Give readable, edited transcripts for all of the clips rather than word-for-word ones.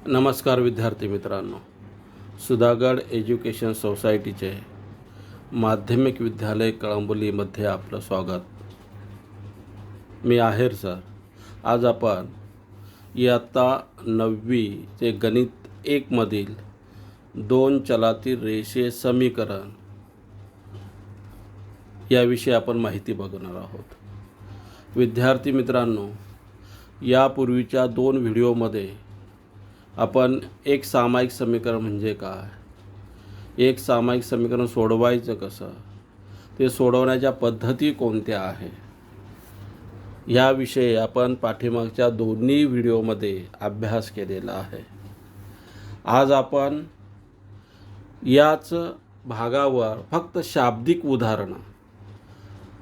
नमस्कार विद्यार्थी मित्रांनो, सुधागड एज्युकेशन सोसायटीचे माध्यमिक विद्यालय कळंबोलीमध्ये आपलं स्वागत. मी आहेर सर. आज आपण इयत्ता 9वी चे गणित 1 मधील 2 चलातील रेषीय समीकरण याविषयी आपण माहिती बघणार आहोत. विद्यार्थी मित्रांनो, यापूर्वीच्या 2 व्हिडिओमध्ये आपण एक सामायिक समीकरण म्हणजे काय, एक सामायिक समीकरण सोडवायचं कसं, ते सोडवण्याच्या पद्धती कोणत्या आहे याविषयी आपण पाठीमागच्या दोन्ही व्हिडिओमध्ये अभ्यास केलेला आहे. आज आपण याच भागावर फक्त शाब्दिक उदाहरणं,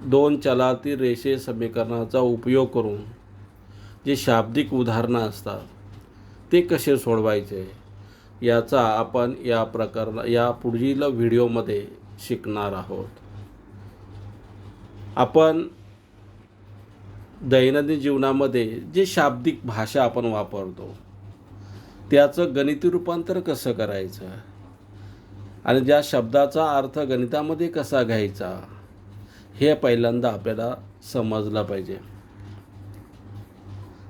2 चलातील रेषीय समीकरणाचा उपयोग करून जे शाब्दिक उदाहरणं असतात ते कसे सोडवायचे याचा आपण या पुढील व्हिडिओमध्ये शिकणार आहोत. आपण दैनंदिन जीवनामध्ये जे शाब्दिक भाषा आपण वापरतो त्याचं गणिती रूपांतर कसं करायचं आणि ज्या शब्दाचा अर्थ गणितामध्ये कसा घ्यायचा हे पहिल्यांदा आपल्याला समजलं पाहिजे.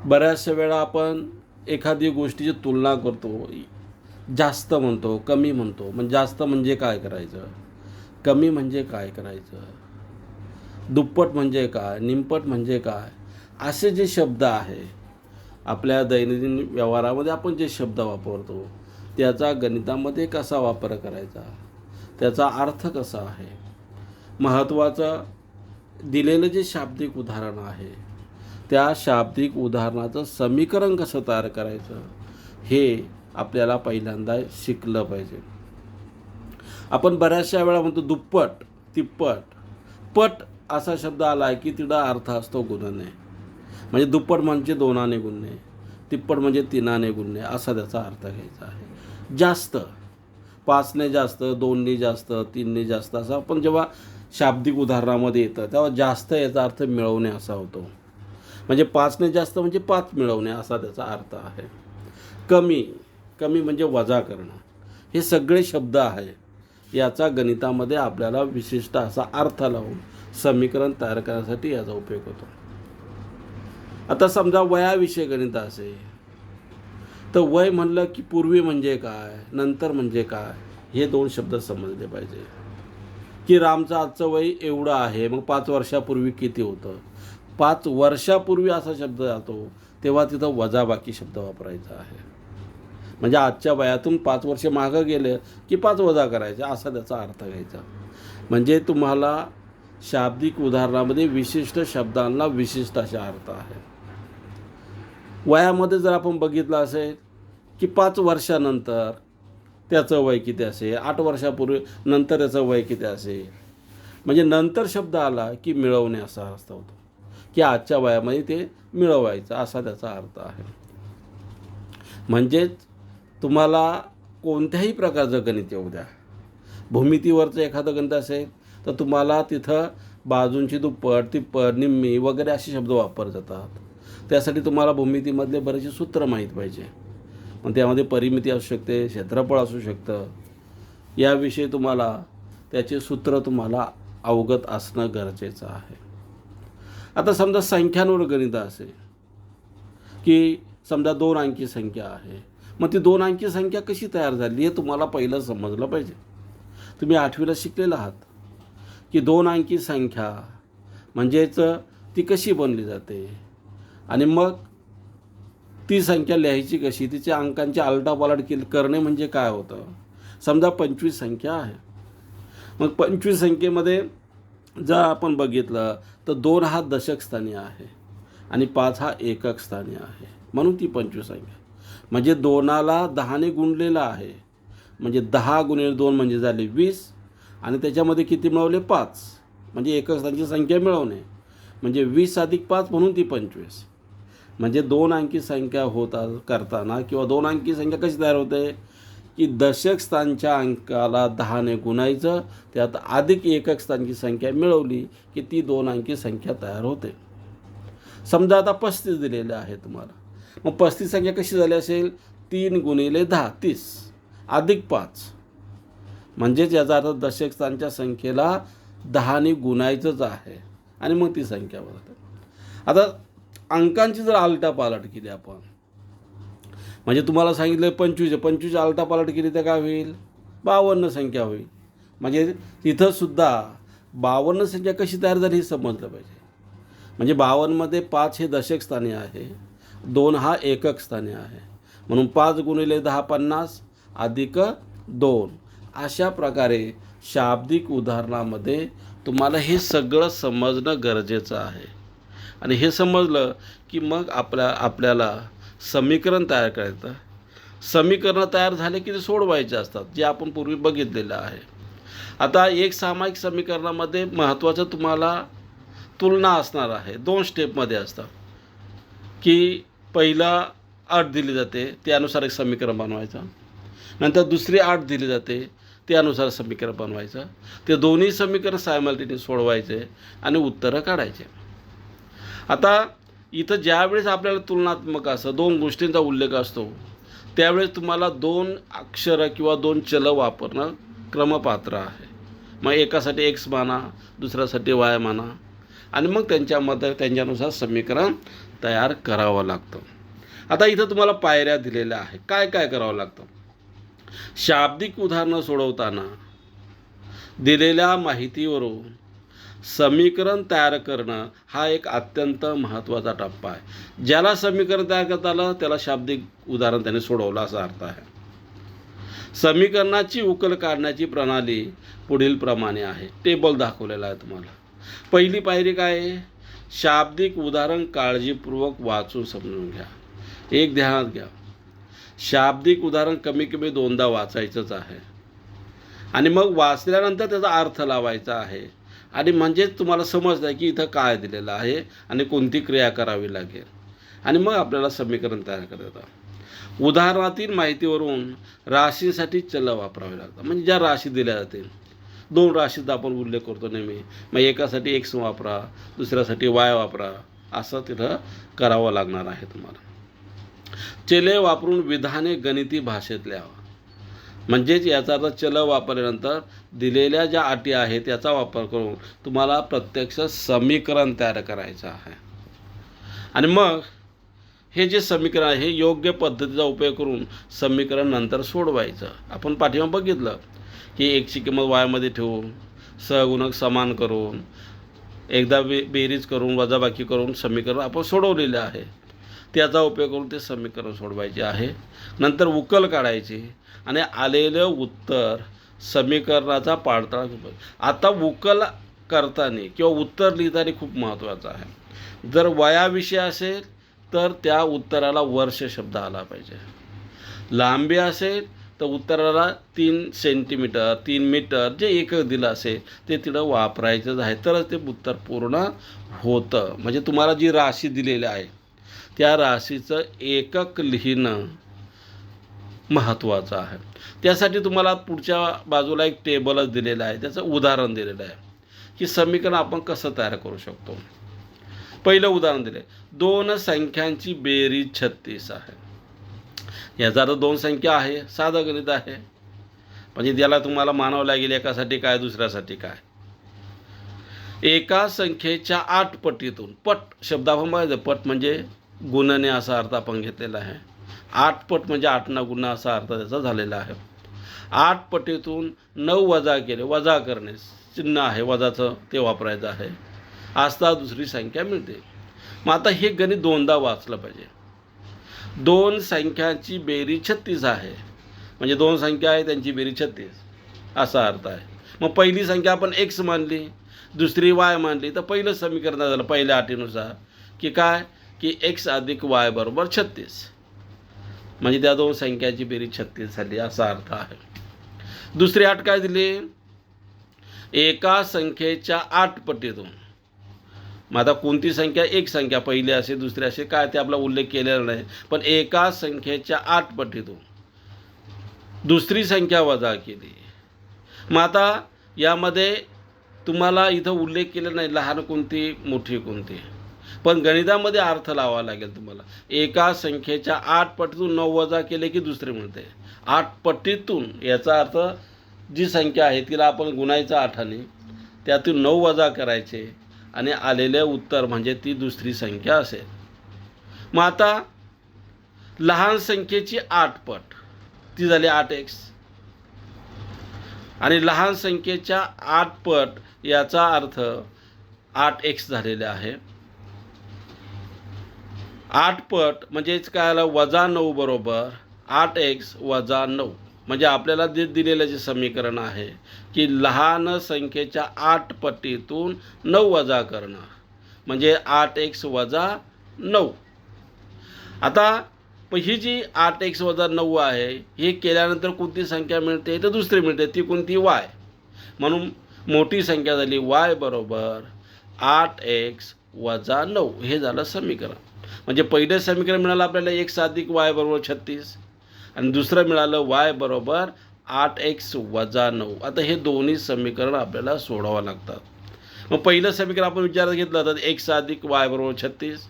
बऱ्याचशा वेळा आपण एखादी गोष्टीची तुलना करतो, जास्त म्हणतो, कमी म्हणतो. म्हणजे जास्त म्हणजे काय करायचं, कमी म्हणजे काय करायचं, दुप्पट म्हणजे काय, निमपट म्हणजे काय, असे जे शब्द आहे आपल्या दैनंदिन व्यवहारामध्ये आपण जे शब्द वापरतो त्याचा गणितामध्ये कसा वापर करायचा, त्याचा अर्थ कसा आहे, महत्त्वाचं दिलेलं जे शाब्दिक उदाहरण आहे त्या शाब्दिक उदाहरणाचं समीकरण कसं तयार करायचं हे आपल्याला पहिल्यांदा शिकलं पाहिजे. आपण बऱ्याचशा वेळा म्हणतो दुप्पट, तिप्पट, पट असा शब्द आला की तिला अर्थ असतो गुणने. म्हणजे दुप्पट म्हणजे 2ने गुणणे, तिप्पट म्हणजे 3ने गुणणे असा त्याचा अर्थ घ्यायचा आहे. जास्त, 5ने जास्त, 2ने जास्त, 3ने जास्त असं आपण जेव्हा शाब्दिक उदाहरणामध्ये येतं तेव्हा जास्त याचा अर्थ मिळवणे असा होतो. म्हणजे 5ने जास्त म्हणजे 5 मिळवणे असा त्याचा अर्थ आहे. कमी, कमी म्हणजे वजा करणं. हे सगळे शब्द आहे याचा गणितामध्ये आपल्याला विशिष्ट असा अर्थ लावून समीकरण तयार करण्यासाठी याचा उपयोग होतो. आता समजा वयाविषयी गणित असेल तर वय म्हणलं की पूर्वी म्हणजे काय, नंतर म्हणजे काय हे 2 शब्द समजले पाहिजे. की रामचं आजचं वय एवढं आहे, मग 5 वर्षापूर्वी किती होतं. 5 वर्षापूर्वी असा शब्द जातो तेव्हा तिथं वजाबाकी शब्द वापरायचा आहे. म्हणजे आजच्या वयातून 5 वर्ष मागं गेले की 5 वजा करायचे असा त्याचा अर्थ घ्यायचा. म्हणजे तुम्हाला शाब्दिक उदाहरणामध्ये विशिष्ट शब्दांना विशिष्ट असा अर्थ आहे. वयामध्ये जर आपण बघितलं असेल की 5 वर्षानंतर त्याचं वय किती असेल, 8 वर्षापूर्वी नंतर त्याचं वय किती असेल. म्हणजे नंतर शब्द आला की मिळवणे असा अर्थ होतो की आजच्या वयामध्ये ते मिळवायचं असा त्याचा अर्थ आहे. म्हणजेच तुम्हाला कोणत्याही प्रकारचं गणित येऊ द्या, भूमितीवरचं एखादं गणित असेल तर तुम्हाला तिथं बाजूंची दुप्पट, तिप्पट, निम्मी वगैरे असे शब्द वापरले जातात. त्यासाठी तुम्हाला भूमितीमधले बरेचसे सूत्र माहीत पाहिजे. पण त्यामध्ये परिमिती असू शकते, क्षेत्रफळ असू शकतं. याविषयी तुम्हाला त्याचे सूत्र तुम्हाला अवगत असणं गरजेचं आहे. आता समजा संख्यांवर गणित असेल की समजा 2 अंकी संख्या आहे, मग ती 2 अंकी संख्या कशी तयार झाली हे तुम्हाला पहिलं समजलं पाहिजे. तुम्ही 8वीला शिकलेला आहात की 2 अंकी संख्या म्हणजेच ती कशी बनली जाते आणि मग ती संख्या लिहायची कशी, तिच्या अंकांची आलटापालट करणे म्हणजे काय होतं. समजा 25 संख्या आहे, मग 25 संख्येमध्ये जर आपण बघितलं तर 2 हा दशक स्थानी आहे आणि 5 हा एकक स्थानी आहे, म्हणून ती 25 संख्या. म्हणजे 2ला 10ने गुणलेला आहे, म्हणजे 10 गुणिले 2 म्हणजे झाले 20 आणि त्याच्यामध्ये किती मिळवले 5, म्हणजे एकक स्थानाची संख्या मिळवणे म्हणजे 20 अधिक 5 म्हणून ती 25. म्हणजे 2 अंकी संख्या करताना किंवा 2 अंकी संख्या कशी तयार होते की दशक स्थानच्या अंकाला 10ने गुणायचं, त्यात अधिक एकक स्थानची संख्या मिळवली की ती 2 अंकी संख्या तयार होते. समजा आता 35 दिलेले आहे तुम्हाला, मग 35 संख्या कशी झाली असेल, 3 गुणिले 10 30 अधिक 5 म्हणजेच याचा अर्थ दशक स्थानच्या संख्येला 10ने गुणायचंच आहे आणि मग ती संख्या बनते. आता अंकांची जर आलटापालट केली आपण, म्हणजे तुम्हाला सांगितलं 25 आलटापालट केली तर काय होईल? 52 संख्या होईल. म्हणजे तिथंसुद्धा 52 संख्या कशी तयार झाली हे समजलं पाहिजे. म्हणजे 52मध्ये 5 हे दशक स्थानी आहे, 2 हा एकक स्थानी आहे, म्हणून 5 गुणिले 10 50 अधिक 2. अशा प्रकारे शाब्दिक उदाहरणामध्ये तुम्हाला हे सगळं समजणं गरजेचं आहे. आणि हे समजलं की मग आपल्याला समीकरण तयार करायचं. समीकरणं तयार झाले की ते सोडवायचे असतात, जे आपण पूर्वी बघितलेलं आहे. आता एक सामायिक समीकरणामध्ये महत्त्वाचं तुम्हाला तुलना असणार आहे. 2 स्टेपमध्ये असतात की पहिला अट दिली जाते, त्यानुसार एक समीकरण बनवायचं. नंतर दुसरी अट दिली जाते, त्यानुसार समीकरण बनवायचं. ते दोन्ही समीकरण सायमल्टेनियस सोडवायचे आणि उत्तरं काढायचे. आता इथं ज्यावेळेस आपल्याला तुलनात्मक असं 2 गोष्टींचा उल्लेख असतो, त्यावेळेस तुम्हाला 2 अक्षरं किंवा 2 चलं वापरणं क्रमपात्र आहे. मग एकासाठी एक्स माना, दुसऱ्यासाठी वाय माना, आणि मग त्यांच्यानुसार समीकरण तयार करावं लागतं. आता इथं तुम्हाला पायऱ्या दिलेल्या आहे. काय काय करावं लागतं? शाब्दिक उदाहरणं सोडवताना दिलेल्या माहितीवरून समीकरण तयार करणं हा एक अत्यंत महत्त्वाचा टप्पा आहे. ज्याला समीकरण तयार करता आलं त्याला शाब्दिक उदाहरण त्याने सोडवलं असा अर्थ आहे. समीकरणाची उकल काढण्याची प्रणाली पुढील प्रमाणे आहे. टेबल दाखवलेला आहे तुम्हाला. पहिली पायरी काय आहे? शाब्दिक उदाहरण काळजीपूर्वक वाचून समजून घ्या. एक ध्यानात घ्या, शाब्दिक उदाहरण कमी कमी 2दा वाचायचंच आहे आणि मग वाचल्यानंतर त्याचा अर्थ लावायचा आहे. आणि म्हणजेच तुम्हाला समजतं आहे की इथं काय दिलेलं आहे आणि कोणती क्रिया करावी लागेल, आणि मग आपल्याला समीकरण तयार करता येतं. उदाहरणातील माहितीवरून राशींसाठी चल वापरावे लागतात. म्हणजे ज्या राशी दिल्या जातील, 2 राशीचा आपण उल्लेख करतो नेहमी, मग एकासाठी एक्स वापरा, दुसऱ्यासाठी वाय वापरा, असं तिथं करावं लागणार आहे तुम्हाला. चले वापरून विधाने गणिती भाषेत लिहावा. म्हणजेच याचा अर्थ चल वापरल्यानंतर दिलेल्या ज्या अटी आहेत त्याचा वापर करून तुम्हाला प्रत्यक्ष समीकरण तयार करायचं आहे. आणि मग हे जे समीकरण आहे हे योग्य पद्धतीचा उपयोग करून समीकरण नंतर सोडवायचं. आपण पाठीमागे बघितलं की एक्सची किंमत वायमध्ये ठेवून सहगुणक समान करून एकदा बेरीज करून वजाबाकी करून समीकरण आपण सोडवलेले आहे. त्याचा उपयोग करून ते समीकरण सोडवायचे आहे. नंतर उकल काढायची आणि आलेलं उत्तर समीकरणाचा पाठपुरावा. आता उकल करताना किंवा उत्तर लिहिताना खूप महत्त्वाचं आहे. जर वयाविषयी असेल तर त्या उत्तराला वर्ष शब्द आला पाहिजे. लांबी असेल तर उत्तराला 3 सेंटीमीटर 3 मीटर जे एकक दिलं असेल ते तिथं वापरायचंच आहे, तरच ते उत्तर पूर्ण होतं. म्हणजे तुम्हाला जी राशी दिलेली आहे त्या राशीचं एकक लिहिणं महत्त्वाचं आहे. त्यासाठी तुम्हाला पुढच्या बाजूला एक टेबलच दिलेलं आहे, त्याचं उदाहरण दिलेलं आहे की समीकरण आपण कसं तयार करू शकतो. पहिलं उदाहरण दिलं, 2 संख्यांची बेरीज 36 आहे. याचा अर्थ 2 संख्या आहे, साधं गणित आहे. म्हणजे त्याला तुम्हाला मानावं लागेल एकासाठी काय दुसऱ्यासाठी काय. एका संख्येच्या 8 पटीतून, पट शब्द आपण बघायचं, पट म्हणजे गुणने असा अर्थ आपण घेतलेला आहे. 8 पट म्हणजे 8 न गुणा असा अर्थ त्याचा झालेला आहे. 8 पटीतून 9 वजा केले, वजा करणे चिन्ह आहे वजाचं ते वापरायचं आहे, असता दुसरी संख्या मिळते. मग आता हे गणित 2दा वाचलं पाहिजे. 2 संख्यांची बेरीज 36 आहे, म्हणजे 2 संख्या आहे त्यांची बेरीज 36 असा अर्थ आहे. मग पहिली संख्या आपण एक्स मानली, दुसरी वाय मानली, तर पहिलं समीकरण झालं पहिल्या अटीनुसार की काय, की एक्स अधिक वाय बरोबर 36. म्हणजे त्या 2 संख्याची बेरीज 36 झाली असा अर्थ आहे. दुसरी अट काय दिली, एका संख्येच्या 8 पटीतून. मग आता कोणती संख्या, एक संख्या पहिली असेल दुसरी असेल काय ते आपला उल्लेख केलेला नाही, पण एका संख्येच्या 8 पटीतून दुसरी संख्या वजा केली. मग आता यामध्ये तुम्हाला इथं उल्लेख केलेला नाही लहान कोणती मोठी कोणती, पण गणितामध्ये अर्थ लावावा लागेल तुम्हाला. एका संख्येच्या 8 पटीतून 9 वजा केले की दुसरे मिळते. 8 पटीतून याचा अर्थ जी संख्या आहे तिला आपण गुणायचं 8ने, त्यातून 9 वजा करायचे आणि आलेले उत्तर म्हणजे ती दुसरी संख्या असेल. मग आता लहान संख्येची 8 पट ती झाली 8x आणि लहान संख्येच्या 8 पट याचा अर्थ 8x झालेले आहे. 8 पट म्हणजेच काय आलं, -9 बरोबर 8x - 9. म्हणजे आपल्याला जे दिलेलं जे समीकरण आहे की लहान संख्येच्या 8 पटीतून 9 वजा करणं म्हणजे 8x - 9. आता ही जी 8x - 9 आहे हे केल्यानंतर कोणती संख्या मिळते तर दुसरी मिळते, ती कोणती, y. म्हणून मोठी संख्या झाली y बरोबर 8x - 9. हे झालं समीकरण. म्हणजे पहिलं समीकरण मिळालं आपल्याला x अधिक y बरोबर 36 आणि दुसरं मिळालं y बरोबर 8x - 9. आता हे दोन्ही समीकरण आपल्याला सोडवावं लागतात. मग पहिलं समीकरण आपण विचारात घेतलं तर x अधिक y बरोबर 36.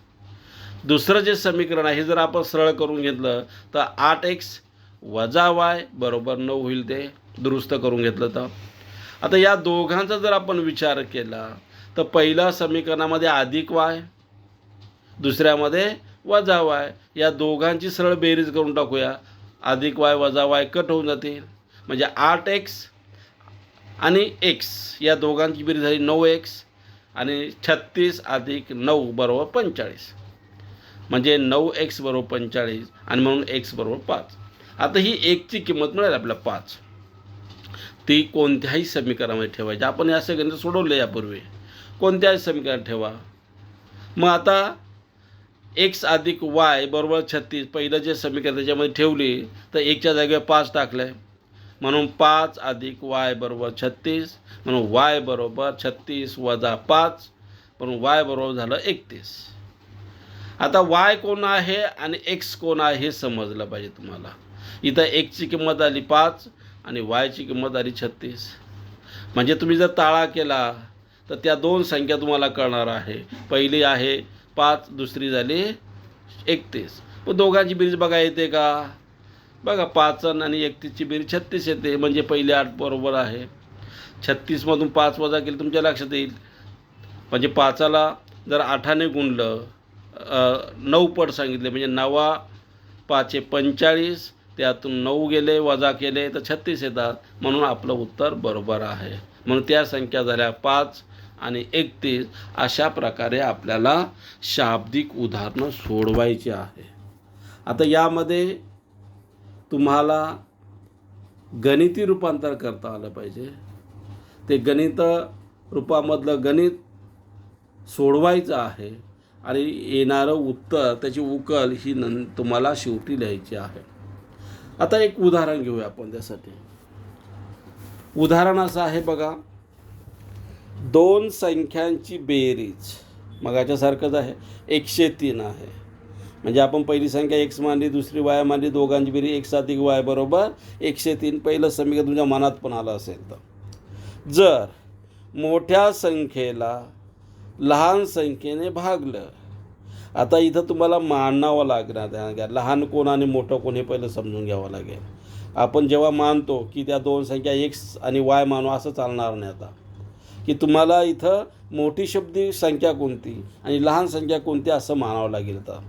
दुसरं जे समीकरण आहे हे जर आपण सरळ करून घेतलं तर 8x - y बरोबर 9 होईल. ते दुरुस्त करून घेतलं तर आता या दोघांचा जर आपण विचार केला तर पहिल्या समीकरणामध्ये अधिक y, दुसऱ्यामध्ये वजा y. या दोघांची सरळ बेरीज करून टाकूया. अधिक y वजा y कट होऊन जातील म्हणजे 8x आणि x या दोघांची बेरीज झाली 9x आणि 36 अधिक 9 बरोबर 45. म्हणजे 9x बरोबर 45 आणि म्हणून x बरोबर 5. आता ही 1ची किंमत मिळेल आपल्याला 5. ती कोणत्याही समीकरणामध्ये ठेवायची. आपण या सगळ्यांना सोडवले यापूर्वी. कोणत्याही समीकरणात ठेवा. मग आता x अधिक y बरोबर 36 पहिलं जे समीकरण त्याच्यामध्ये ठेवली तर 1च्या जागेवर 5 टाकलं म्हणून 5 अधिक y बरोबर 36 म्हणून y बरोबर 36 वजा 5 म्हणून y बरोबर झालं 31. आता y कोण आहे आणि x कोण आहे हे समजलं पाहिजे तुम्हाला. इथं x ची किंमत आली 5 आणि y ची किंमत आली 36. म्हणजे तुम्ही जर ताळा केला तर त्या दोन संख्या तुम्हाला कळणार आहे. पहिली आहे 5, दुसरी झाली 31. मग दोघांची बेरीज बघा येते का, बघा 5 आणि 31ची बेरीज 36 येते. म्हणजे पहिली 8 बरोबर आहे. 36मधून 5 वजा केली तुमच्या लक्षात येईल. म्हणजे 5ला जर 8ने गुणलं 9 पट सांगितले म्हणजे 9 5 45, त्यातून 9 गेले वजा केले तर 36 येतात. म्हणून आपलं उत्तर बरोबर आहे. म्हणून त्या संख्या झाल्या 5 आणि 31. अशा प्रकारे आपल्याला शाब्दिक उदाहरणं सोडवायची आहे. आता यामध्ये तुम्हाला गणिती रूपांतर करता आलं पाहिजे. ते गणित रूपामधलं गणित सोडवायचं आहे आणि येणारं उत्तर त्याची उकल ही तुम्हाला शेवटी लिहायची आहे. आता एक उदाहरण घेऊया आपण त्यासाठी. उदाहरण असं आहे बघा, दोन संख्यांची बेरीज मगाच्यासारखंच आहे 103 आहे. म्हणजे आपण पहिली संख्या x मानली, दुसरी y मानली, दोघांची बेरीज x अधिक y बरोबर 103. पहिलं समीकरण तुमच्या मनात पण आलं असेल तर जर मोठ्या संख्येला लहान संख्येने भागलं. आता इथं तुम्हाला मानावं लागणार, लहान कोण आणि मोठं कोण हे पहिलं समजून घ्यावं लागेल. आपण जेव्हा मानतो की त्या दोन संख्या x आणि y मानू असं चालणार नाही. आता की तुम्हाला इथं मोठी शब्दी संख्या कोणती आणि लहान संख्या कोणती असं मानावं लागेल. तर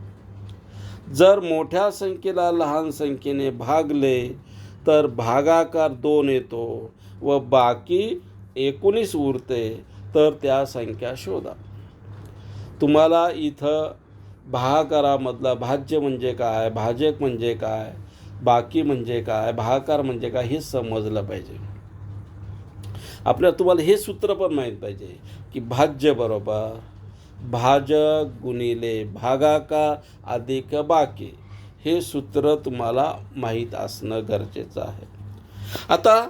जर मोठ्या संख्येला लहान संख्येने भागले तर भागाकार 2 येतो व बाकी 19 उरते. तर त्या संख्या शोधा. तुम्हाला इथं भागाकारामधला भाज्य म्हणजे काय, भाजक म्हणजे काय, बाकी म्हणजे काय, भागाकार म्हणजे काय हे समजलं पाहिजे. आपल्याला तुम्हाला हे सूत्र पण माहीत पाहिजे की भाज्य बरोबर भाजक गुणिले भागाकार अधिक बाकी. हे सूत्र तुम्हाला माहीत असणं गरजेचं आहे. आता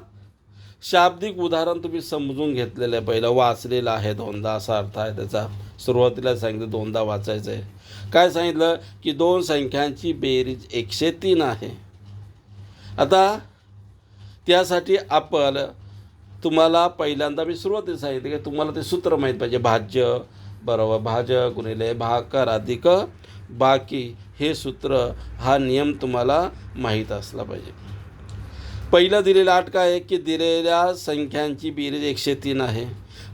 शाब्दिक उदाहरण तुम्ही समजून घेतलेलं आहे, पहिलं वाचलेलं आहे दोनदा असा अर्थ आहे त्याचा. सुरुवातीला सांगितलं दोनदा वाचायचं आहे. काय सांगितलं की दोन संख्यांची बेरीज 103 आहे. आता त्यासाठी आपण तुम्हाला पहिल्यांदा मी सुरुवातीला सांगितलं की तुम्हाला ते सूत्र माहीत पाहिजे. भाज्य बरोबर भाजक गुणिले भाकर अधिक बाकी. हे सूत्र, हा नियम तुम्हाला माहीत असला पाहिजे. पहिलं दिलेलं अट काय आहे की दिलेल्या संख्यांची बेरीज 103 आहे,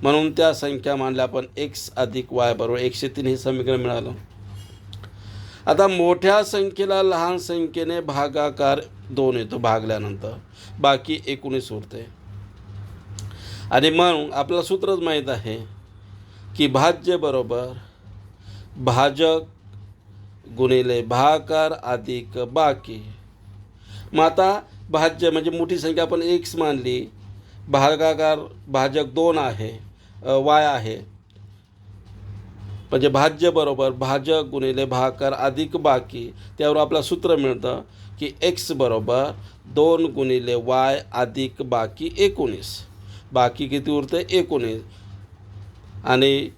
म्हणून त्या संख्या मानल्या आपण x अधिक y बरोबर 103 हे समीकरण मिळालं. आता मोठ्या संख्येला लहान संख्येने भागाकार 2 येतो भागल्यानंतर, बाकी 19 उरते. आणि म्हणून आपल्याला सूत्रच माहीत आहे की भाज्य बरोबर भाजक गुणिले भागाकार अधिक बाकी. मग आता भाज्य म्हणजे मोठी संख्या आपण x मानली, भागाकार भाजक 2 आहे, y आहे, म्हणजे भाज्य बरोबर भाजक गुणिले भागाकार अधिक बाकी. त्यावर आपलं सूत्र मिळतं की x बरोबर 2 गुणिले y अधिक बाकी 19. बाकी किती उरते? 19. आणि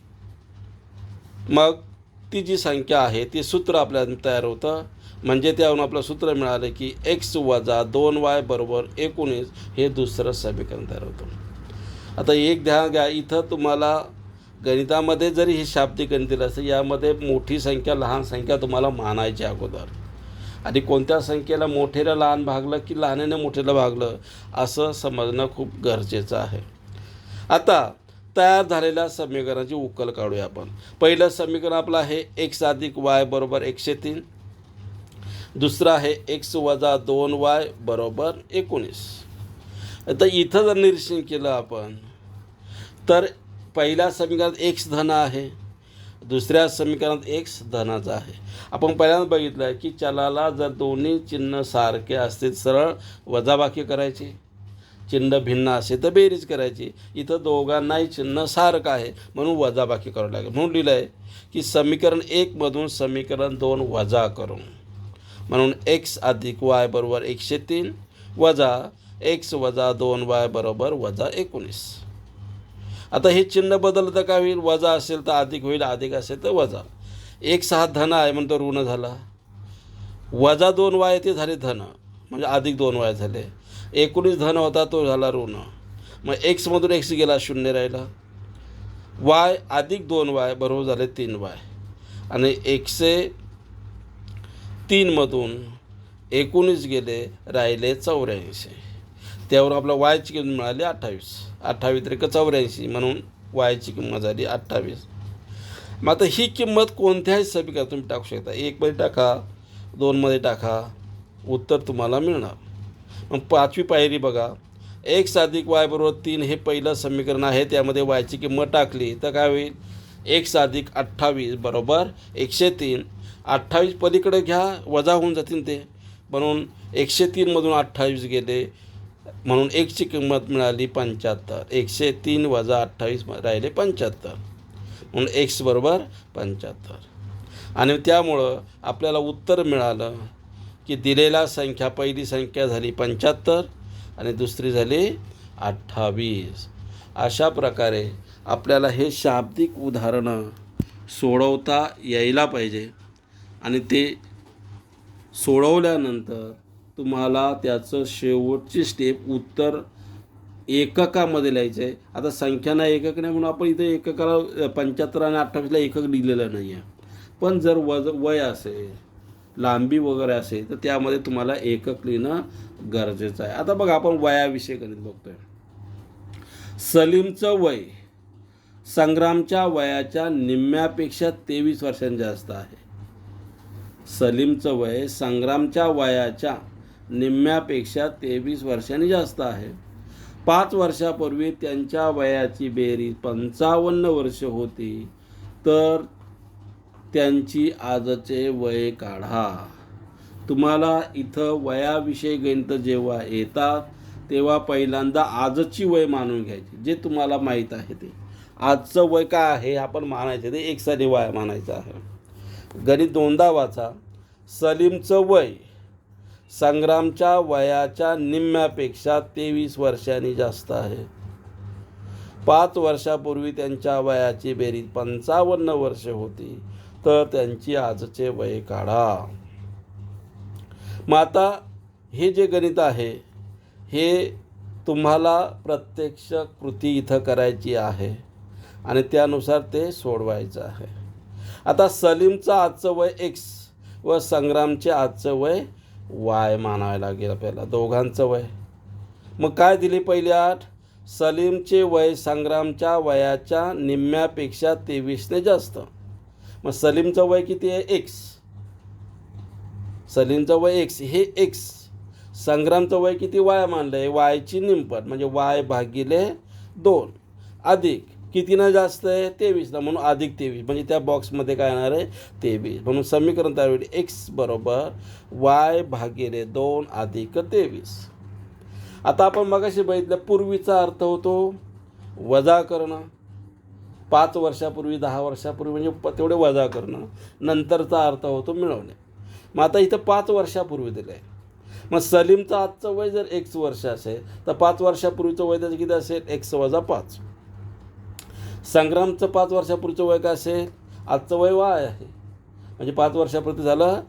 मग ती जी संख्या आहे ती सूत्र आपल्याला तयार होतं, म्हणजे त्यावरून आपलं सूत्र मिळालं की x वजा 2y बरोबर 19 हे दुसरं समीकरण तयार होतं. आता एक ध्यान घ्या, इथं तुम्हाला गणितामध्ये जरी हे शाब्दिक गणित दिलं असतं, यामध्ये मोठी संख्या लहान संख्या तुम्हाला मानायची अगोदर, आणि कोणत्या संख्येला मोठेला लहान भागलं की लहानाने मोठेला भागलं असं समजणं खूप गरजेचं आहे. आता तयार झालेल्या समीकरणाची उकल काढूया आपण. पहिलं समीकरण आपलं आहे x अधिक y बरोबर 103. दुसरं आहे x वजा 2y बरोबर 19. आता इथं जर निरीक्षण केलं आपण तर पहिल्या समीकरणात x धन आहे, दुसऱ्या समीकरणात x धनाचा आहे. आपण पहिल्यांदा बघितलं आहे की चलाला जर दोन्ही चिन्ह सारखे असतील सरळ वजाबाकी करायची, चिन्ह भिन्न असेल तर बेरीज करायची. इथं दोघांनाही चिन्ह सारखं आहे म्हणून वजाबाकी करावं लागेल. म्हणून लिहिलं आहे की समीकरण 1 मधून समीकरण 2 वजा करून, म्हणून x अधिक y बरोबर 103 वजा x वजा 2y बरोबर वजा 19. आता हे चिन्ह बदललं तर काय होईल? वजा असेल तर अधिक होईल, अधिक असेल तर वजा. x हा धन आहे म्हणून तो ऋण झाला, वजा 2y ते झाले धन म्हणजे अधिक 2y झाले. 19 धन होता तो झाला ऋण, मग एक्समधून x गेला 0 राहिला. y अधिक 2y बरोबर झाले 3y, आणि 103मधून 19 गेले राहिले 84. त्यावर आपला yची किंमत मिळाली 28. 28 त्रिक 84 म्हणून yची किंमत झाली 28. मग आता ही किंमत कोणत्याही समीकरणात तुम्ही टाकू शकता. 1 मध्ये टाका, 2 मध्ये टाका, उत्तर तुम्हाला मिळणार. मग पाचवी पायरी बघा, x अधिक y बरोबर 3 हे पहिलं समीकरण आहे, त्यामध्ये yची किंमत टाकली तर काय होईल? x अधिक 28 बरोबर 103. 28 पलीकडे घ्या, वजा होऊन जातील ते, म्हणून 103मधून 28 गेले म्हणून xची किंमत मिळाली 75. 103 वजा 28 राहिले 75, म्हणून x बरोबर 75. आणि त्यामुळं आपल्याला उत्तर मिळालं की दिलेला संख्या, पहिली संख्या झाली 75 आणि दुसरी झाली 28. अशा प्रकारे आपल्याला हे शाब्दिक उदाहरणं सोडवता यायला पाहिजे, आणि ते सोडवल्यानंतर तुम्हाला त्याचं शेवटची स्टेप उत्तर एककामध्ये लिहायचं आहे. आता संख्यांना एकक नाही म्हणून आपण इथे एककाला 75 आणि 28ला एकक लिहिलेलं नाही आहे, पण जर वय असेल, लांबी वगैरे असेल तर त्यामध्ये तुम्हाला एकक लिहिणं गरजेचं आहे. आता बघा, आपण वयाविषयी गणित बघतोय. सलीमचं वय संग्रामच्या वयाच्या निम्म्यापेक्षा 23 वर्षांनी जास्त आहे. सलीमचं वय संग्रामच्या वयाच्या निम्म्यापेक्षा 23 वर्षांनी जास्त आहे. 5 वर्षापूर्वी त्यांच्या वयाची बेरीज 55 वर्ष होती, तर त्यांची आजचे वय काढा. तुम्हाला इथं वयाविषयी गणित जेव्हा येतात तेव्हा पहिल्यांदा आजची वय मानून घ्यायची, जे तुम्हाला माहीत आहे ते. आजचं वय काय आहे आपण मानायचं, ते x आणि y मानायचं आहे. गणित दोनदा वाचा. सलीमचं वय संग्रामच्या वयाच्या निम्म्यापेक्षा 23 वर्षांनी जास्त आहे. 5 वर्षापूर्वी त्यांच्या वयाची बेरीज 55 वर्ष होती, तर त्यांची आजचे वय काढा. मग आता हे जे गणित आहे हे तुम्हाला प्रत्यक्ष कृती इथं करायची आहे, आणि त्यानुसार ते सोडवायचं आहे. आता सलीमचं आजचं वय x व संग्रामचे आजचं वय y मानावं लागेल आपल्याला, दोघांचं वय. मग काय दिली पहिली अट? सलीमचे वय संग्रामच्या वयाच्या निम्म्यापेक्षा 23ने जास्त. मग सलीमचं वय किती आहे? x. सलीमचं वय x, हे x. संग्रामचं वय किती? y मानलं आहे, yची निमपट म्हणजे y/2 अधिक कितीनं जास्त आहे? 23नं, म्हणून अधिक 23, म्हणजे त्या बॉक्समध्ये काय येणार आहे? 23. म्हणून समीकरण तयार होईल x बरोबर y/2 अधिक 23. आता आपण मगाशी बघितलं पूर्वीचा अर्थ होतो वजा करणं, 5 वर्षापूर्वी 10 वर्षापूर्वी म्हणजे तेवढे वजा करणं. नंतरचा अर्थ होतो मिळवणे. मग आता इथं 5 वर्षापूर्वी दिलं आहे. मग सलीमचं आजचं वय जर x वर्ष असेल तर 5 वर्षापूर्वीचं वय त्याचं किती असेल? x - 5. संग्रामचं 5 वर्षापूर्वीचं वय काय असेल? आजचं वय y आहे, म्हणजे 5 वर्षापूर्वी झालं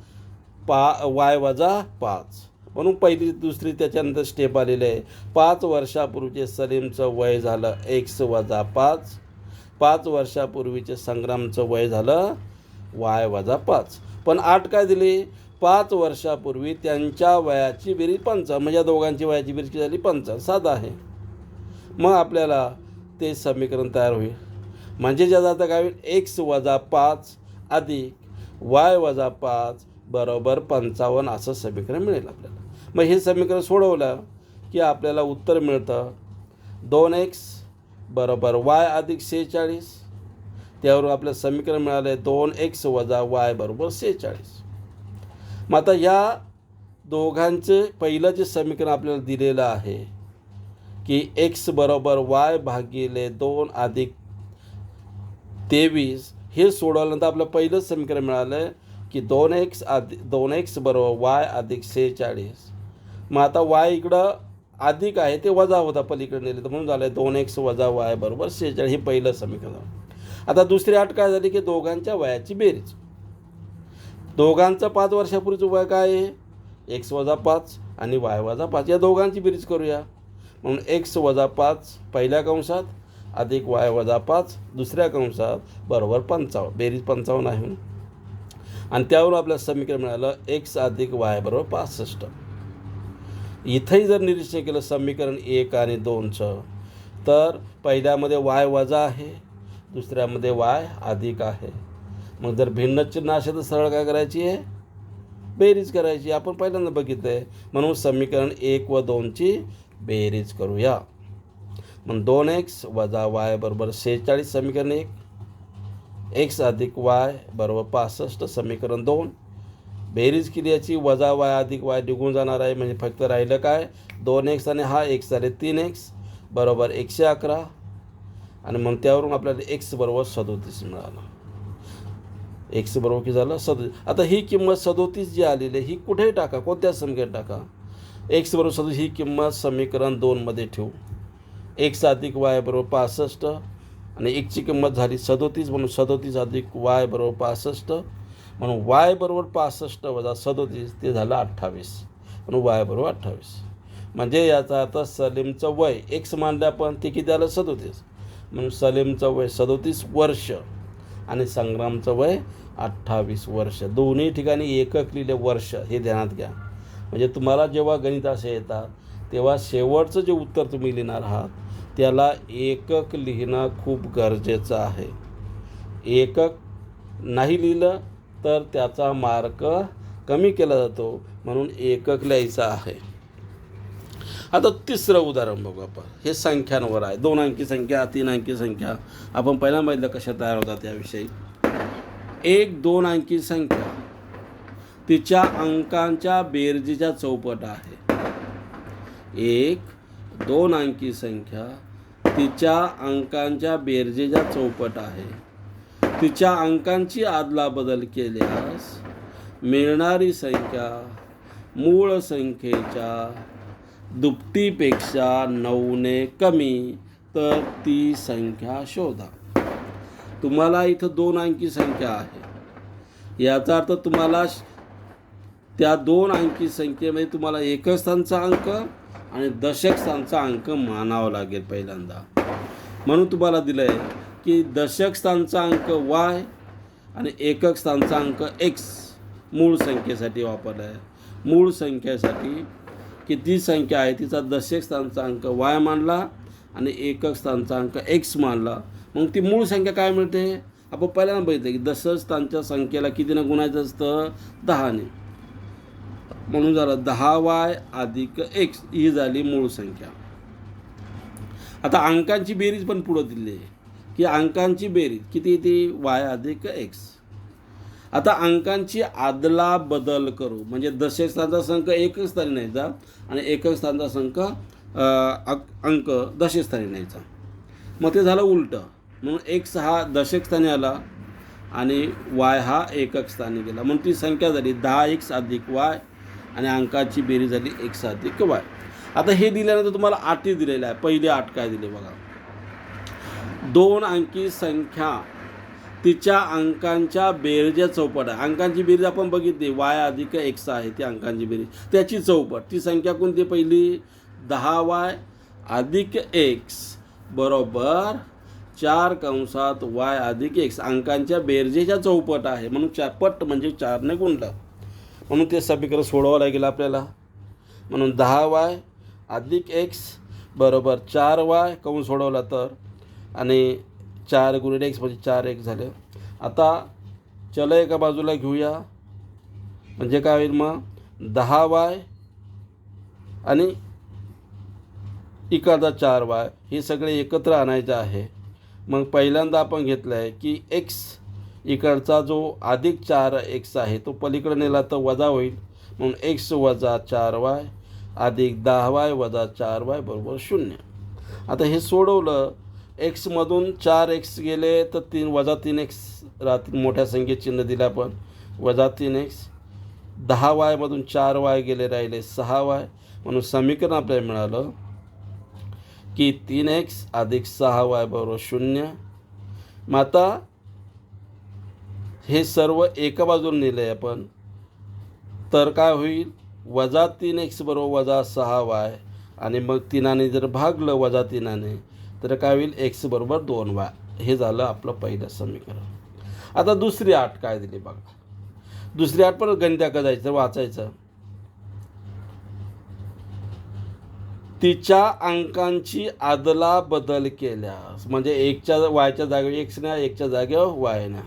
y - 5. म्हणून पहिली दुसरी त्याच्यानंतर स्टेप आलेली आहे. 5 वर्षापूर्वीचे सलीमचं वय झालं x - 5. 5 वर्षापूर्वीचे संग्रामचं वय झालं y - 5. पण आठ काय दिली? 5 वर्षापूर्वी त्यांच्या वयाची बेरीज 55, म्हणजे या दोघांची वयाची बेरीज किती झाली? 55. साधा आहे. मग आपल्याला ते समीकरण तयार होईल. म्हणजे ज्याचा अर्थ काय होईल? x - 5 अधिक y - 5 बरोबर 55 असं समीकरण मिळेल आपल्याला. मग हे समीकरण सोडवलं की आपल्याला उत्तर मिळतं 2x बरोबर y अधिक 46. त्यावरून आपल्याला समीकरण मिळालं आहे 2x - y बरोबर 46. मग आता या दोघांचे पहिलं जे समीकरण आपल्याला दिलेलं आहे की x बरोबर y/2 अधिक 23, हे सोडवल्यानंतर आपलं पहिलं समीकरण मिळालं आहे की 2x बरोबर y अधिक 46. मग आता y इकडं अधिक आहे ते वजा होता पलीकडे नेले, तर म्हणून झालं आहे 2x - y बरोबर 46. हे पहिलं समीकरण. आता दुसरी अट काय झाली की दोघांच्या वयाची बेरीज. दोघांचं 5 वर्षापूर्वीचं वय काय आहे? x - 5 आणि y - 5. या दोघांची बेरीज करूया. म्हणून x - 5 पहिल्या कंसात अधिक y - 5 दुसऱ्या कंसात बरोबर 55. बेरीज 55 आहे. आणि त्यावरून आपल्याला समीकरण मिळालं x अधिक y बरोबर 65. इथंही जर निरीक्षण केलं समीकरण 1 आणि 2चं, तर पहिल्यामध्ये y वजा आहे, दुसऱ्यामध्ये y अधिक आहे. मग जर भिन्न चिन्ह असेल तर सरळ काय करायची आहे? बेरीज करायची. आपण पहिल्यांदा बघितलं आहे. म्हणून समीकरण 1 व 2ची बेरीज करूया. मग 2x - y बरोबर 46 समीकरण 1, x अधिक y बरोबर 65 समीकरण 2. बेरीज केली याची, वजा y अधिक y निघून जाणार आहे, म्हणजे फक्त राहिलं काय? 2x आणि हा x झाले 3x बरोबर 111. आणि मग त्यावरून आपल्याला x बरोबर 37 मिळालं. x बरोबर किती झालं? 37. आता ही किंमत 37 जी आलेली आहे ही कुठेही टाका, कोणत्या समीकरणात टाका. x बरोबर 37 ही किंमत समीकरण 2मध्ये ठेवू. x अधिक y बरोबर 65 आणि xची किंमत झाली 37, म्हणून 37 अधिक y बरोबर 65, म्हणून y बरोबर 65 वजा 37 ते झालं 28, म्हणून y बरोबर 28. म्हणजे याचा अर्थ सलीमचं वय x मानलं आपण ते किती आलं? 37. म्हणून सलीमचं वय 37 वर्ष आणि संग्रामचं वय 28 वर्ष. दोन्ही ठिकाणी एकक लिहिले वर्ष, हे ध्यानात घ्या. म्हणजे तुम्हाला जेव्हा गणित असे येतात तेव्हा शेवटचं जे उत्तर तुम्ही लिहिणार आहात त्याला एकक लिहिणं खूप गरजेचं आहे. एकक नाही लिहिलं तर त्याचा मार्क कमी केला जातो, म्हणून एकक लिहायचं आहे. आता तिसरं उदाहरण बघू आपण. हे संख्यांवर आहे. 2 अंकी संख्या, 3 अंकी संख्या. आपण पहिल्यांदा बघितलं कशा तयार होतात याविषयी. एक 2 अंकी संख्या तिच्या अंकांच्या बेरजेच्या चौपट आहे. एक 2 अंकी संख्या तिच्या अंकांच्या बेरजेच्या चौपट आहे. तिच्या अंकांची आदलाबदल केल्यास मिळणारी संख्या मूळ संख्येच्या दुपटीपेक्षा 9ने कमी, तर ती संख्या शोधा. तुम्हाला इथं 2 अंकी संख्या आहे. याचा अर्थ तुम्हाला त्या 2 अंकी संख्येमध्ये तुम्हाला एकक स्थानचा अंक आणि दशक स्थानचा अंक मानावा लागेल पहिल्यांदा. म्हणून तुम्हाला दिलं आहे की दशक स्थानचा अंक y आणि एकक स्थानचा अंक x मूळ संख्येसाठी वापरला आहे. मूळ संख्येसाठी किती संख्या आहे तिचा दशक स्थानचा अंक y मानला आणि एकक स्थानचा अंक x मानला. मग ती मूळ संख्या काय मिळते? आपण पहिल्यांदा बघितलं की दशक स्थानच्या संख्येला कितीनं गुणायचं असतं? 10ने. म्हणून झालं 10y अधिक x ही झाली मूळ संख्या. आता अंकांची बेरीज पण पुढं दिली आहे की अंकांची बेरीज किती येते? y अधिक x. आता अंकांची आदला बदल करू म्हणजे दशक स्थानचा संख्या एकक स्थानी न्यायचा आणि एकक स्थानचा संख्या अंक दशक स्थानी न्यायचा. मग ते झालं उलटं. म्हणून x हा दशक स्थानी आला आणि y हा एकक स्थानी गेला. म्हणून ती संख्या झाली 10x अधिक y आणि अंकाची बेरीज झाली x अधिक y. आता हे दिल्यानंतर तुम्हाला अटी दिलेल्या आहे. पहिली अट काय दिली बघा. 2 अंकी संख्या तिच्या अंकांच्या बेरजेच्या चौपट आहे. अंकांची बेरीज आपण बघितली y अधिक x आहे ती अंकांची बेरीज. त्याची चौपट ती संख्या कोणती? पहिली 10y अधिक x बरोबर 4 कंसात y अधिक x अंकांच्या बेरजेच्या चौपट आहे. म्हणून पट म्हणजे 4ने गुणलं. म्हणून ते समीकरण सोडवावं लागेल आपल्याला. म्हणून 10y अधिक x बरोबर 4y कंस सोडवला तर आणि 4 गुणिले x म्हणजे 4x झाले. आता चल एका बाजूला घेऊया म्हणजे काय होईल? मग 10y आणि इकडचा 4y हे सगळे एकत्र आणायचे आहे. मग पहिल्यांदा आपण घेतलं आहे की x इकडचा जो अधिक 4x आहे तो पलीकडे नेला तर वजा होईल. म्हणून x वजा 4y अधिक 10y वजा 4y बरोबर 0. आता हे सोडवलं. एक्समधून 4x गेले तर 3-3x राहतील. मोठ्या संख्येत चिन्ह दिलं आपण वजा 3x. 10y मधून 4y गेले राहिले 6y. म्हणून समीकरण आपल्याला मिळालं की 3x अधिक 6y बरोबर 0. मग आता हे सर्व एका बाजूला नेलं आहे आपण तर काय होईल? वजा 3x बरोबर वजा 6y आणि मग 3ने जर भागलं वजा 3ने तर काय होईल? x बरोबर 2y. हे झालं आपलं पहिलं समीकरण. आता दुसरी अट काय दिली बघा. दुसरी अट पण गणिताकडे जायचं वाचायचं. तिच्या अंकांची आदला बदल केल्यास म्हणजे y च्या जागेवर x ने 1च्या जागेवर y ने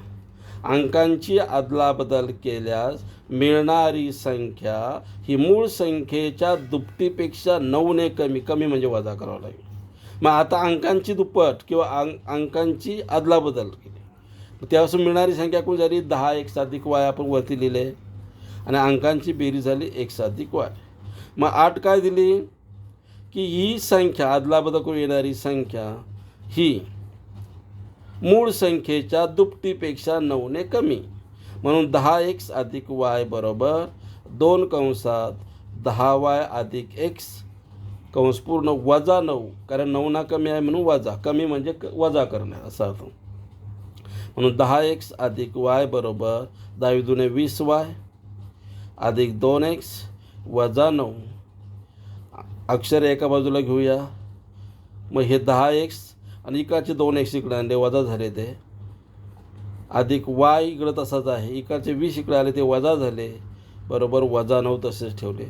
अंकांची आदला बदल केल्यास मिळणारी संख्या ही मूळ संख्येच्या दुपटीपेक्षा 9ने कमी म्हणजे वजा करावं लागेल. मग आता अंकांची दुप्पट किंवा अंकांची आदलाबदल केली त्यापासून मिळणारी संख्या कोण झाली? 10x अधिक y आपण वरती लिहिले आणि अंकांची बेरीज झाली x अधिक y. मग अट काय दिली की ही संख्या आदलाबदल करून येणारी संख्या ही मूळ संख्येच्या दुपटीपेक्षा 9ने कमी. म्हणून 10x अधिक y बरोबर 2 कंसात 10y अधिक x कंस पूर्ण वजा 9 कारण 9 ना कमी आहे म्हणून वजा. कमी म्हणजे वजा करणे असा अर्थ. म्हणून 10x अधिक y बरोबर 10 दुने 20y अधिक 2x वजा 9. अक्षर एका बाजूला घेऊया. मग हे 10x आणि इकडचे 2x इकडे आणले वजा झाले ते अधिक y इकडं तसाच आहे. इकडचे 20 इकडे आले ते वजा झाले बरोबर वजा 9 तसेच ठेवले.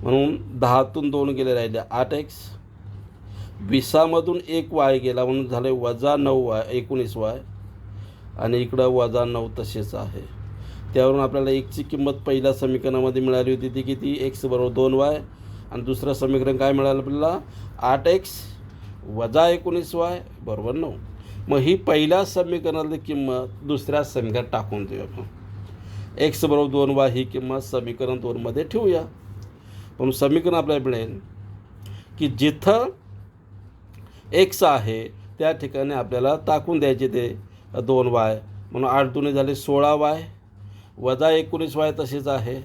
म्हणून 10तून 2 गेले राहिले 8x. 20मधून 1y गेला म्हणून झाले वजा 9y 19y आणि इकडं वजा 9 तसेच आहे. त्यावरून आपल्याला xची किंमत पहिल्या समीकरणामध्ये मिळाली होती ती किती? x बरोबर 2y आणि दुसरं समीकरण काय मिळालं आपल्याला? 8x वजा 19y बरोबर 9. मग ही पहिल्या समीकरणातली किंमत दुसऱ्या समीकरणात टाकून देऊया आपण. x बरोबर 2y ही किंमत समीकरण 2मध्ये ठेवूया. पण समीकरण आपल्याला मिळेल की जिथं x आहे त्या ठिकाणी आपल्याला टाकून द्यायचे ते 2y. म्हणून 8 दुने झाले 16y वजा 19y तसेच आहे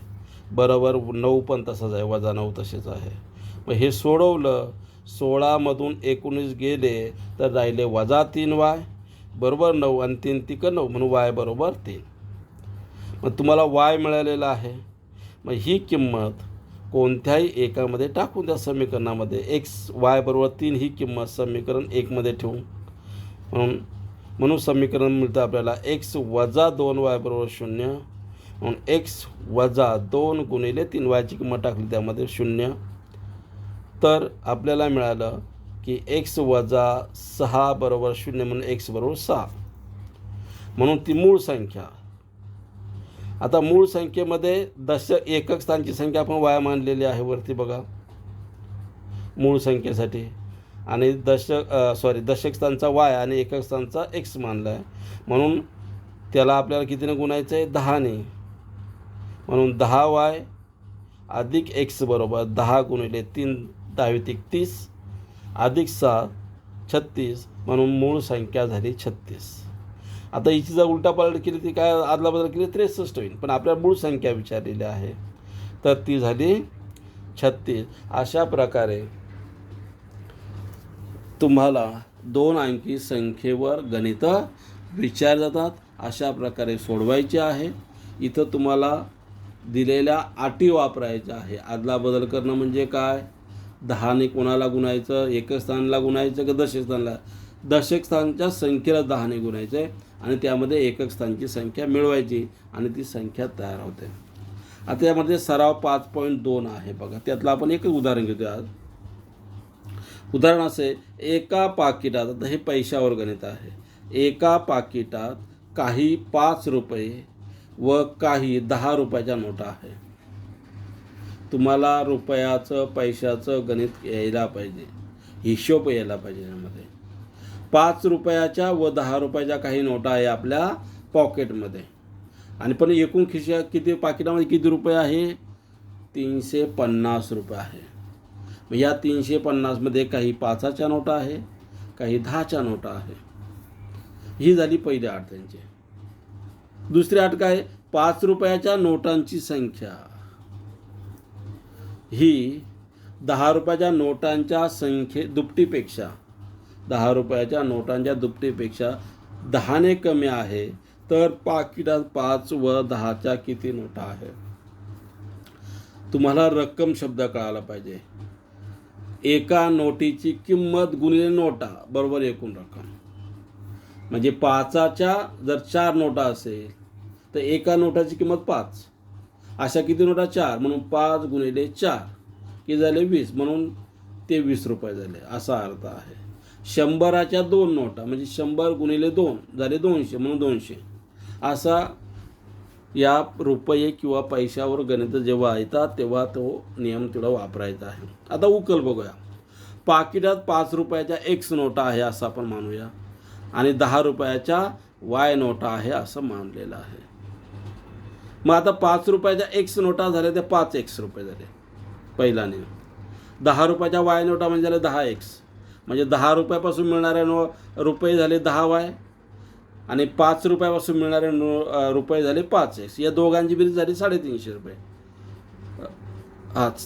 बरोबर 9 पण तसंच आहे वजा 9 तसेच आहे. मग हे सोडवलं. 16मधून 19 गेले तर राहिले वजा 3y बरोबर 9 आणि 3 तिक 9 म्हणून y बरोबर 3. मग तुम्हाला y मिळालेला आहे. मग ही किंमत कोणत्याही एकामध्ये टाकून द्या समीकरणामध्ये. x y बरोबर 3 ही किंमत समीकरण 1मध्ये ठेवू. म्हणून म्हणून समीकरण मिळतं आपल्याला x वजा 2y बरोबर 0. म्हणून x वजा 2 गुणिले 3y ची किंमत टाकली त्यामध्ये 0. तर आपल्याला मिळालं की x वजा 6 बरोबर 0 म्हणून x बरोबर 6. म्हणून ती मूळ संख्या. आता मूळ संख्येमध्ये एकक स्थानची संख्या आपण y मानलेली आहे वरती बघा मूळ संख्येसाठी, आणि दशक स्थानचा y आणि एकक स्थानचा x मानला आहे. म्हणून त्याला आपल्याला कितीने गुणायचं आहे 10ने. म्हणून 10y अधिक x बरोबर 10 गुणिले 3 10 30 अधिक 6 36. म्हणून मूळ संख्या झाली 36. आता हिची जर उलटापालट केली ती काय आदलाबदल केली 63 होईल, पण आपल्याला मूळ संख्या विचारलेली आहे तर ती झाली 36. अशा प्रकारे तुम्हाला 2 अंकी संख्येवर गणित विचारले जातात. अशा प्रकारे सोडवायचे आहे. इथं तुम्हाला दिलेल्या अटी वापरायच्या आहे. आदलाबदल करणं म्हणजे काय, 10ने कोणाला गुणायचं, एकक स्थानाला गुणायचं का दशक स्थानाला. दशक स्थानच्या संख्येला 10ने गुणायचं आहे आणि त्यामध्ये एकक स्थानची संख्या मिळवायची आणि ती संख्या तयार होते. आता यामध्ये सराव 5.2 आहे बघा. त्यातलं आपण एकच उदाहरण घेतो आज. उदाहरण असे, एका पाकिटात, आता हे पैशावर गणित आहे, एका पाकिटात काही 5 रुपये व काही 10 रुपयाच्या नोटा आहे. तुम्हाला रुपयाचं पैशाचं गणित यायला पाहिजे, हिशोब यायला पाहिजे. यामध्ये 5 रुपयाच्या व 10 रुपयाच्या काही नोटा आहे आपल्या पॉकेटमध्ये, आणि पण एकूण खिशा किती पाकिटामध्ये किती रुपये आहे 350 रुपये आहे. मग या 350मध्ये काही 5च्या नोटा आहे, काही 10च्या नोटा आहे. ही झाली पहिली अट त्यांची. दुसरी अट काय, 5 रुपयाच्या नोटांची संख्या ही 10 रुपयाच्या नोटांच्या दुपटीपेक्षा 10 रुपयाच्या नोटांच्या दुपटीपेक्षा 10ने कमी आहे, तर पाकिटात 5 व 10च्या किती नोटा आहे. तुम्हाला रक्कम शब्द कळायला पाहिजे. एका नोटीची किंमत गुणिले नोटा बरोबर एकूण रक्कम. म्हणजे 5च्या जर 4 नोटा असेल तर एका नोटाची किंमत 5. अशा किती नोटा 4, म्हणून 5 गुणिले 4 की झाले 20, म्हणून ते 20 रुपये झाले असा अर्थ आहे. 100च्या 2 नोटा म्हणजे 100 गुणिले 2 झाले 200, म्हणून 200. असा या रुपये किंवा पैशावर गणित जेव्हा येतात तेव्हा तो नियम तेवढा वापरायचा आहे. आता उकल बघूया. पाकिटात 5 रुपयाच्या X नोटा आहे असं आपण मानूया, आणि 10 रुपयाच्या Y नोटा आहे असं मानलेलं आहे. मग आता 5 रुपयाच्या X नोटा झाल्या त्या 5X रुपये झाले पहिला नियम. 10 रुपयाच्या Y नोटा म्हणजे झाले 10X, म्हणजे 10 रुपयापासून मिळणारे रुपये झाले 10Y, आणि 5 रुपयापासून मिळणारे रुपये झाले 5X. या दोघांची बेरीज झाली 350 रुपये.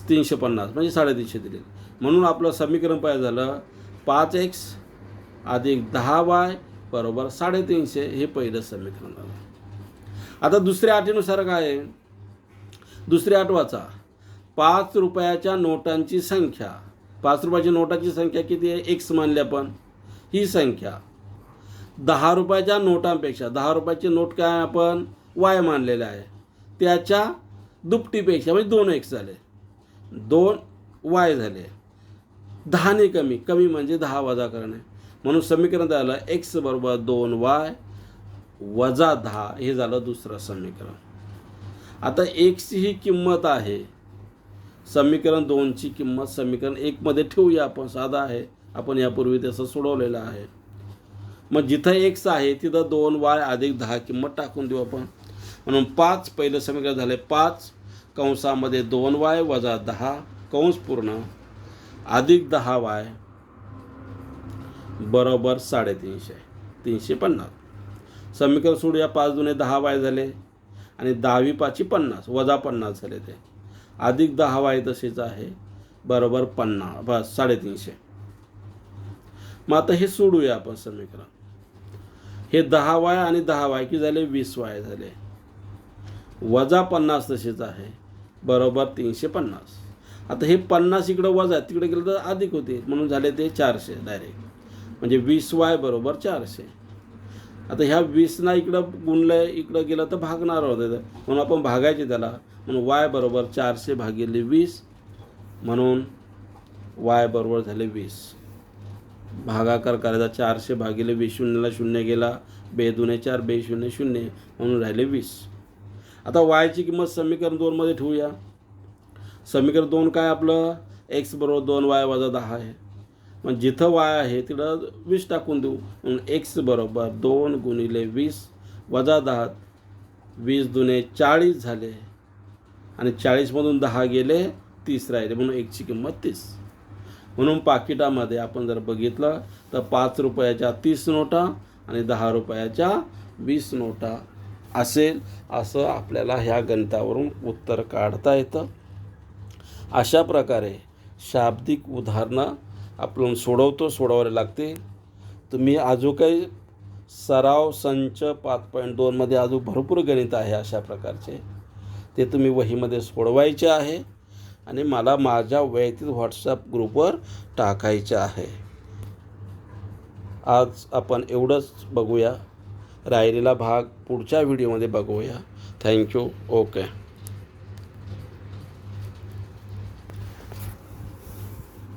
350 म्हणजे 350 दिले. म्हणून आपलं समीकरण पाहिजे झालं 5X अधिक 10Y बरोबर 350. हे पहिलं समीकरण झालं. आता दुसऱ्या अटीनुसार काय आहे, दुसऱ्या अट वाचा. 5 रुपयाच्या नोटांची संख्या, 5 रुपयाच्या नोटाची संख्या किती आहे X मानली आपण. ही संख्या 10 रुपयाच्या नोटांपेक्षा, 10 रुपयाची नोट काय आपण Y मानलेलं आहे, त्याच्या दुपटीपेक्षा म्हणजे 2X झाले, 2Y झाले. 10ने कमी, कमी म्हणजे 10 वजा करणे. म्हणून समीकरण झालं X बरोबर 2Y वजा 10. हे झालं दुसरं समीकरण. आता X ही किंमत आहे, समीकरण 2ची किंमत समीकरण 1मध्ये ठेवूया आपण. साधा आहे, आपण यापूर्वी तसं सोडवलेलं आहे. मग जिथं X आहे तिथं 2Y अधिक 10 किंमत टाकून देऊ आपण. म्हणून 5 पहिलं समीकरण झाले 5 कंसामध्ये 2Y वजा 10 कंस पूर्ण अधिक 10Y बरोबर 350. 350 समीकरण सोडूया. 5 दुने 10Y झाले आणि 10वी 5 50 वजा 50 झाले, ते अधिक 10Y तसेच आहे बरोबर 50 बस 350. मग आता हे सोडूया आपण समीकरण. हे 10Y आणि 10Y की झाले 20Y झाले, वजा 50 तसेच आहे बरोबर 350. आता हे 50 इकडं वजा तिकडे गेलं तर अधिक होते, म्हणून झाले ते 400 डायरेक्ट. म्हणजे 20Y बरोबर 400. आता ह्या 20 इकडं गुणलं इकडं गेलं तर भागणार होतं, म्हणून आपण भागायचे त्याला. म्हणून y बरोबर 400 भागिले 20, म्हणून y बरोबर झाले 20. भागाकार करायचा 400 भागिले 20, शून्याला शून्य गेला, 2 दुणे 4, 2 शून्य 0, म्हणून राहिले 20. आता yची किंमत समीकरण 2मध्ये ठेवूया. समीकरण 2 काय आपलं, x बरोबर 2y वजा 10 आहे. मग जिथं y आहे तिथं 20 टाकून देऊ. म्हणून x बरोबर 2 गुणिले 20 वजा 10, 20 दुणे 40 झाले, आणि 40मधून 10 गेले 30 राहिले, म्हणून xची किंमत 30. म्हणून पाकिटामध्ये आपण जर बघितलं तर 5 रुपयाच्या 30 नोटा आणि 10 रुपयाच्या 20 नोटा असेल. असं आपल्याला ह्या गणितावरून उत्तर काढता येतं. अशा प्रकारे शाब्दिक उदाहरणं आपण सोडवावे लागते. तुम्ही अजून काही सराव संच 5.2मध्ये अजून भरपूर गणित आहे अशा प्रकारचे, ते तुम्ही वहीमध्ये सोडवायचे आहे आणि मला माझ्या वैयक्तिक व्हॉट्सॲप ग्रुपवर टाकायचे आहे. आज आपण एवढंच बघूया. राहिलेला भाग पुढच्या व्हिडिओमध्ये बघूया. थँक्यू. ओके.